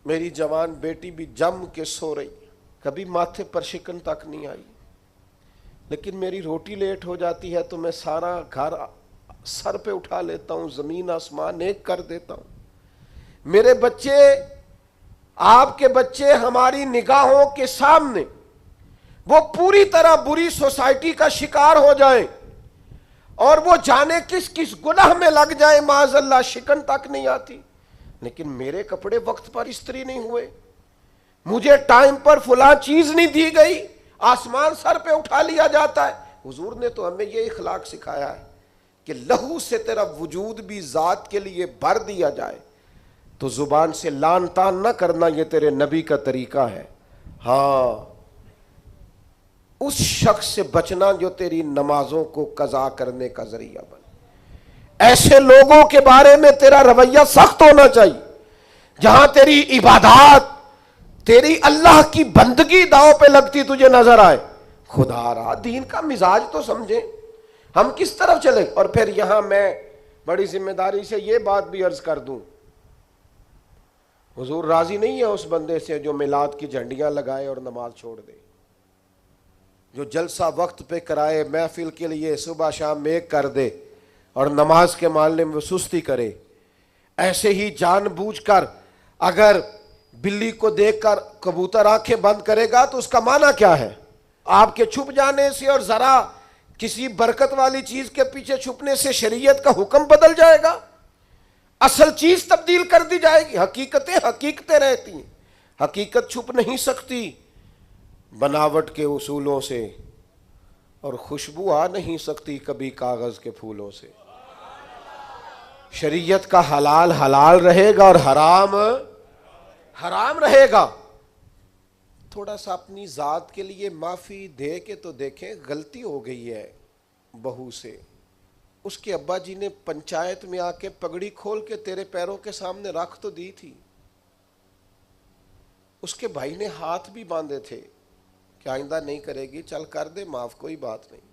میری جوان بیٹی بھی جم کے سو رہی، کبھی ماتھے پر شکن تک نہیں آئی، لیکن میری روٹی لیٹ ہو جاتی ہے تو میں سارا گھر سر پہ اٹھا لیتا ہوں، زمین آسمان ایک کر دیتا ہوں۔ میرے بچے، آپ کے بچے ہماری نگاہوں کے سامنے وہ پوری طرح بری سوسائٹی کا شکار ہو جائیں اور وہ جانے کس کس گناہ میں لگ جائیں، معاذ اللہ شکن تک نہیں آتی، لیکن میرے کپڑے وقت پر استری نہیں ہوئے، مجھے ٹائم پر فلاں چیز نہیں دی گئی، آسمان سر پہ اٹھا لیا جاتا ہے۔ حضور نے تو ہمیں یہ اخلاق سکھایا ہے کہ لہو سے تیرا وجود بھی ذات کے لیے بھر دیا جائے تو زبان سے لان تان نہ کرنا، یہ تیرے نبی کا طریقہ ہے۔ ہاں، اس شخص سے بچنا جو تیری نمازوں کو قضا کرنے کا ذریعہ بنے۔ ایسے لوگوں کے بارے میں تیرا رویہ سخت ہونا چاہیے جہاں تیری عبادات، تیری اللہ کی بندگی داؤ پہ لگتی تجھے نظر آئے۔ خدا را دین کا مزاج تو سمجھیں، ہم کس طرف چلیں۔ اور پھر یہاں میں بڑی ذمہ داری سے یہ بات بھی عرض کر دوں، حضور راضی نہیں ہے اس بندے سے جو میلاد کی جھنڈیاں لگائے اور نماز چھوڑ دے، جو جلسہ وقت پہ کرائے، محفل کے لیے صبح شام ایک کر دے اور نماز کے معاملے میں سستی کرے۔ ایسے ہی جان بوجھ کر اگر بلی کو دیکھ کر کبوتر آنکھیں بند کرے گا تو اس کا معنی کیا ہے؟ آپ کے چھپ جانے سے اور ذرا کسی برکت والی چیز کے پیچھے چھپنے سے شریعت کا حکم بدل جائے گا؟ اصل چیز تبدیل کر دی جائے گی؟ حقیقتیں حقیقتیں رہتی ہیں، حقیقت چھپ نہیں سکتی بناوٹ کے اصولوں سے، اور خوشبو آ نہیں سکتی کبھی کاغذ کے پھولوں سے۔ شریعت کا حلال حلال رہے گا اور حرام حرام رہے گا۔ تھوڑا سا اپنی ذات کے لیے معافی دے کے تو دیکھیں، غلطی ہو گئی ہے بہو سے، اس کے ابا جی نے پنچایت میں آ کے پگڑی کھول کے تیرے پیروں کے سامنے رکھ تو دی تھی، اس کے بھائی نے ہاتھ بھی باندھے تھے کہ آئندہ نہیں کرے گی، چل کر دے معاف، کوئی بات نہیں،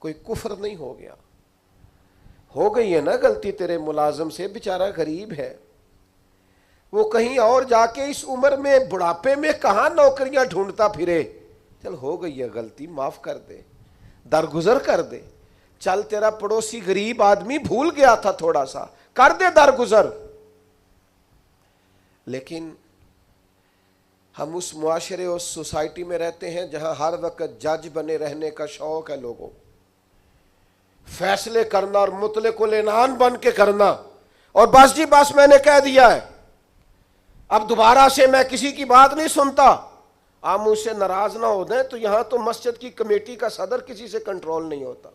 کوئی کفر نہیں ہو گیا۔ ہو گئی ہے نا غلطی تیرے ملازم سے، بیچارہ غریب ہے، وہ کہیں اور جا کے اس عمر میں بڑھاپے میں کہاں نوکریاں ڈھونڈتا پھرے، چل ہو گئی ہے غلطی، معاف کر دے، درگزر کر دے۔ چل تیرا پڑوسی غریب آدمی بھول گیا تھا، تھوڑا سا کر دے درگزر۔ لیکن ہم اس معاشرے اور سوسائٹی میں رہتے ہیں جہاں ہر وقت جج بنے رہنے کا شوق ہے لوگوں، فیصلے کرنا اور مطلق العنان بن کے کرنا، اور بس جی بس میں نے کہہ دیا ہے، اب دوبارہ سے میں کسی کی بات نہیں سنتا۔ آپ مجھ سے ناراض نہ ہو دیں تو یہاں تو مسجد کی کمیٹی کا صدر کسی سے کنٹرول نہیں ہوتا،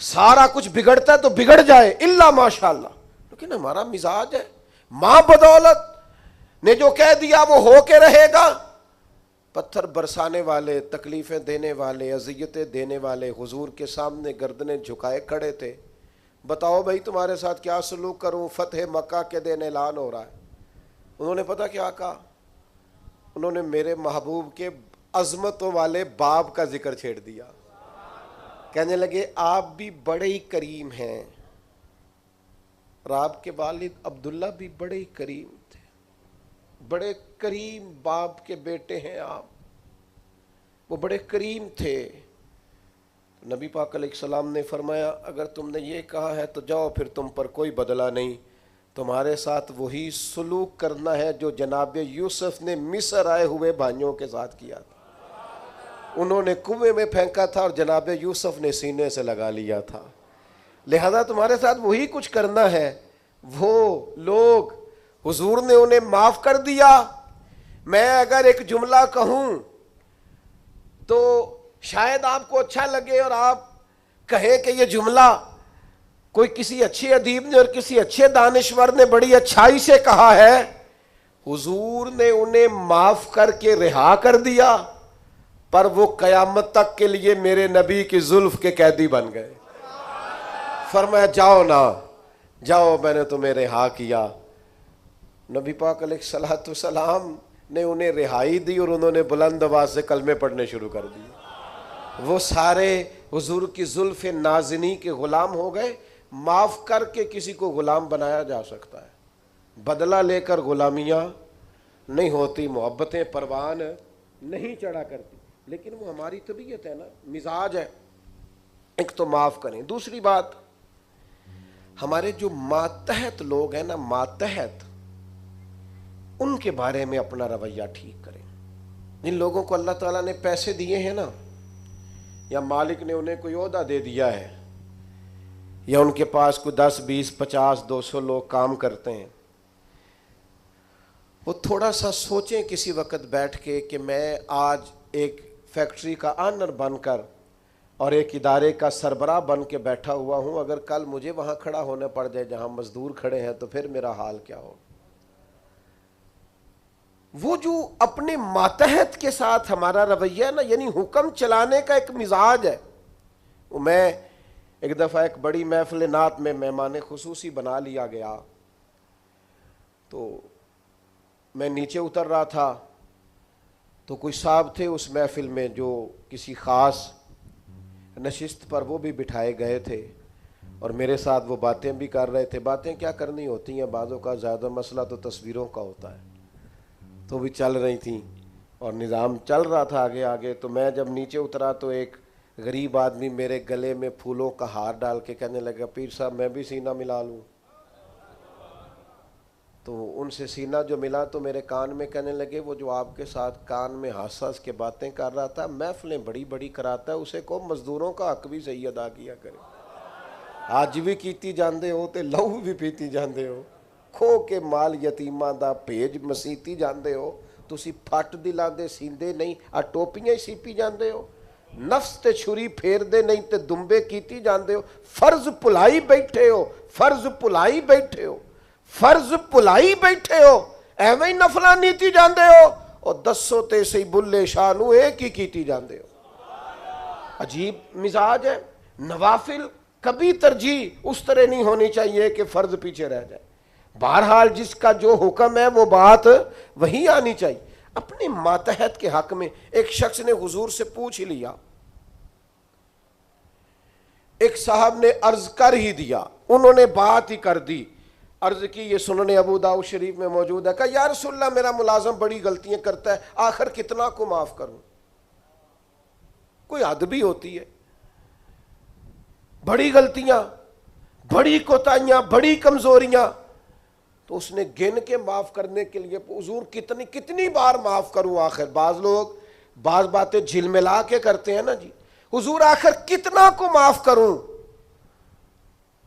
سارا کچھ بگڑتا ہے تو بگڑ جائے الا ماشاءاللہ، لیکن ہمارا مزاج ہے ماں بدولت نے جو کہہ دیا وہ ہو کے رہے گا۔ پتھر برسانے والے، تکلیفیں دینے والے، اذیتیں دینے والے حضور کے سامنے گردنیں جھکائے کھڑے تھے، بتاؤ بھائی تمہارے ساتھ کیا سلوک کروں؟ فتح مکہ کے دن اعلان ہو رہا ہے، انہوں نے پتہ کیا کہا؟ انہوں نے میرے محبوب کے عظمتوں والے باب کا ذکر چھیڑ دیا، کہنے لگے آپ بھی بڑے ہی کریم ہیں، اور آپ کے والد عبداللہ بھی بڑے ہی کریم تھے، بڑے کریم باپ کے بیٹے ہیں آپ، وہ بڑے کریم تھے۔ نبی پاک علیہ السلام نے فرمایا اگر تم نے یہ کہا ہے تو جاؤ، پھر تم پر کوئی بدلہ نہیں، تمہارے ساتھ وہی سلوک کرنا ہے جو جناب یوسف نے مصر آئے ہوئے بھائیوں کے ساتھ کیا تھا، انہوں نے کنویں میں پھینکا تھا اور جناب یوسف نے سینے سے لگا لیا تھا، لہذا تمہارے ساتھ وہی کچھ کرنا ہے۔ وہ لوگ، حضور نے انہیں معاف کر دیا۔ میں اگر ایک جملہ کہوں تو شاید آپ کو اچھا لگے اور آپ کہیں کہ یہ جملہ کوئی کسی اچھے ادیب نے اور کسی اچھے دانشور نے بڑی اچھائی سے کہا ہے۔ حضور نے انہیں معاف کر کے رہا کر دیا، پر وہ قیامت تک کے لیے میرے نبی کی زلف کے قیدی بن گئے۔ فرمایا جاؤ نا جاؤ، میں نے تمہیں رہا کیا۔ نبی پاک علیہ الصلوۃ والسلام نے انہیں رہائی دی اور انہوں نے بلند آواز سے کلمے پڑھنے شروع کر دیے۔ وہ سارے حضور کی زلف نازنی کے غلام ہو گئے۔ معاف کر کے کسی کو غلام بنایا جا سکتا ہے، بدلہ لے کر غلامیاں نہیں ہوتی، محبتیں پروان نہیں چڑھا کرتی، لیکن وہ ہماری طبیعت ہے نا، مزاج ہے۔ ایک تو معاف کریں، دوسری بات ہمارے جو ماتحت لوگ ہیں نا، ماتحت، ان کے بارے میں اپنا رویہ ٹھیک کریں۔ جن لوگوں کو اللہ تعالیٰ نے پیسے دیے ہیں نا، یا مالک نے انہیں کوئی عہدہ دے دیا ہے، یا ان کے پاس کوئی 10 20 50 200 لوگ کام کرتے ہیں، وہ تھوڑا سا سوچیں کسی وقت بیٹھ کے کہ میں آج ایک فیکٹری کا آنر بن کر اور ایک ادارے کا سربراہ بن کے بیٹھا ہوا ہوں، اگر کل مجھے وہاں کھڑا ہونا پڑ جائے جہاں مزدور کھڑے ہیں تو پھر میرا حال کیا ہوگا؟ وہ جو اپنے ماتحت کے ساتھ ہمارا رویہ نا، یعنی حکم چلانے کا ایک مزاج ہے۔ میں ایک دفعہ ایک بڑی محفل نعت میں مہمان خصوصی بنا لیا گیا، تو میں نیچے اتر رہا تھا، تو کوئی صاحب تھے اس محفل میں جو کسی خاص نشست پر وہ بھی بٹھائے گئے تھے، اور میرے ساتھ وہ باتیں بھی کر رہے تھے۔ باتیں کیا کرنی ہوتی ہیں، بعضوں کا زیادہ مسئلہ تو تصویروں کا ہوتا ہے، تو بھی چل رہی تھیں اور نظام چل رہا تھا آگے آگے۔ تو میں جب نیچے اترا تو ایک غریب آدمی میرے گلے میں پھولوں کا ہار ڈال کے کہنے لگا، پیر صاحب میں بھی سینہ ملا لوں؟ تو ان سے سینہ جو ملا تو میرے کان میں کہنے لگے، وہ جو آپ کے ساتھ کان میں ہنس ہنس کے باتیں کر رہا تھا، محفلیں بڑی بڑی کراتا ہے، اسے کو مزدوروں کا حق بھی صحیح ادا کیا کرے۔ آج بھی کیتی جاندے ہو تے لہو بھی پیتی جاندے ہو، کھو کے مال یتیماں دا بھیج مسیتی جاندے ہو، تسی پھٹ دلاندے سیندے نہیں، آ ٹوپیاں ہی سیپی جاندے ہو، نفس تے چھری پھیر دے نہیں تے دمبے کیتی جاندے ہو، فرض پلائی بیٹھے ہو، فرض پلائی بیٹھے ہو، فرض پلائی بیٹھے ہو، ایویں نفلاں نیتی جاندے ہو، اور دسو تے سی بلے شانو ایک ہی کیتی جاندے ہو۔ عجیب مزاج ہے۔ نوافل کبھی ترجیح اس طرح نہیں ہونی چاہیے کہ فرض پیچھے رہ جائے۔ بہرحال جس کا جو حکم ہے وہ بات وہی آنی چاہیے۔ اپنے ماتحت کے حق میں ایک شخص نے حضور سے پوچھ ہی لیا، ایک صاحب نے عرض کر ہی دیا، انہوں نے بات ہی کر دی، عرض کی، یہ سنن ابو داؤد شریف میں موجود ہے، کہا یا رسول اللہ میرا ملازم بڑی غلطیاں کرتا ہے، آخر کتنا کو معاف کروں؟ کوئی حد بھی ہوتی ہے، بڑی غلطیاں، بڑی کوتاہیاں، بڑی کمزوریاں، تو اس نے گن کے معاف کرنے کے لیے، حضور کتنی بار معاف کروں آخر؟ بعض لوگ بعض باتیں جھلملا کے کرتے ہیں نا جی، حضور آخر کتنا کو معاف کروں؟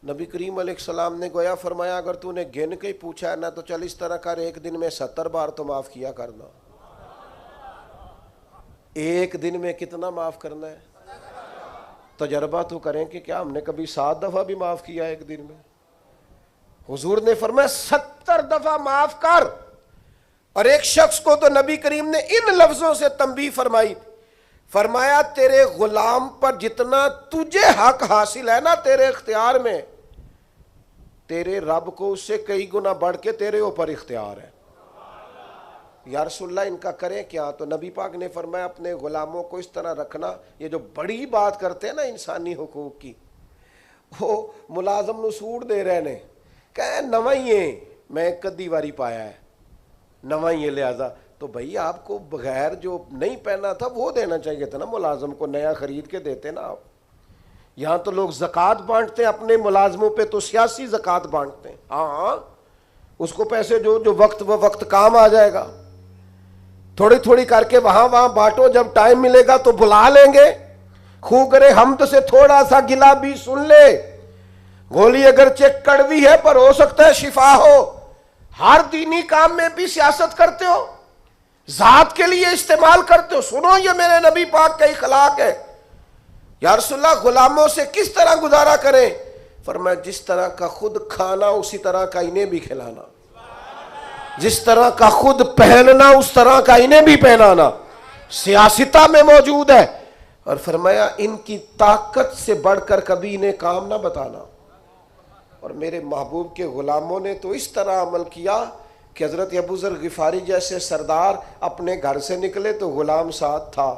نبی کریم علیہ السلام نے گویا فرمایا، اگر تو نے گن کے ہی پوچھا ہے نا تو چل اس طرح کر، ایک دن میں 70 بار تو معاف کیا کرنا۔ ایک دن میں کتنا معاف کرنا ہے؟ تجربہ تو کریں کہ کیا ہم نے کبھی 7 دفعہ بھی معاف کیا ایک دن میں؟ حضور نے فرمایا 70 دفعہ معاف کر۔ اور ایک شخص کو تو نبی کریم نے ان لفظوں سے تنبیہ فرمائی، فرمایا تیرے غلام پر جتنا تجھے حق حاصل ہے نا تیرے اختیار میں، تیرے رب کو اس سے کئی گنا بڑھ کے تیرے اوپر اختیار ہے۔ یا رسول اللہ ان کا کریں کیا؟ تو نبی پاک نے فرمایا اپنے غلاموں کو اس طرح رکھنا، یہ جو بڑی بات کرتے ہیں نا انسانی حقوق کی، وہ ملازم نو سوٹ دے رہے نے، کہ نواں ہی ہے، میں کدی واری پایا ہے، نواں ہی ہے، لہذا تو بھائی آپ کو بغیر جو نہیں پہنا تھا وہ دینا چاہیے تھا نا، ملازم کو نیا خرید کے دیتے نا آپ۔ یہاں تو لوگ زکوٰۃ بانٹتے ہیں اپنے ملازموں پہ، تو سیاسی زکوٰۃ بانٹتے ہیں، ہاں اس کو پیسے جو وقت کام آ جائے گا، تھوڑی تھوڑی کر کے وہاں بانٹو، جب ٹائم ملے گا تو بلا لیں گے، خوب کرے حمد سے تھوڑا سا گلا بھی سن لے، گولی اگرچہ کڑوی ہے پر ہو سکتا ہے شفا ہو۔ ہر دینی کام میں بھی سیاست کرتے ہو، ذات کے لیے استعمال کرتے ہو، سنو یہ میرے نبی پاک کا اخلاق ہے۔ یا رسول اللہ غلاموں سے کس طرح گزارا کریں؟ فرمایا جس طرح کا خود کھانا اسی طرح کا انہیں بھی کھلانا، جس طرح کا خود پہننا اس طرح کا انہیں بھی پہنانا، سیاستہ میں موجود ہے۔ اور فرمایا ان کی طاقت سے بڑھ کر کبھی انہیں کام نہ بتانا۔ اور میرے محبوب کے غلاموں نے تو اس طرح عمل کیا کہ حضرت ابو ذر غفاری جیسے سردار اپنے گھر سے نکلے تو غلام ساتھ تھا،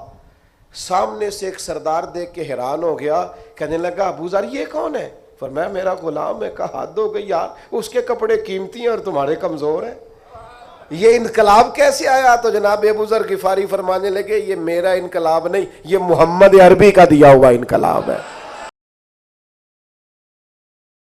سامنے سے ایک سردار دیکھ کے حیران ہو گیا، کہنے لگا ابو ذر یہ کون ہے؟ فرمایا میرا غلام. میں کہا حد ہو گئی یار, اس کے کپڑے قیمتی ہیں اور تمہارے کمزور ہیں. یہ انقلاب کیسے آیا؟ تو جناب ابو ذر غفاری فرمانے لگے یہ میرا انقلاب نہیں, یہ محمد عربی کا دیا ہوا انقلاب ہے.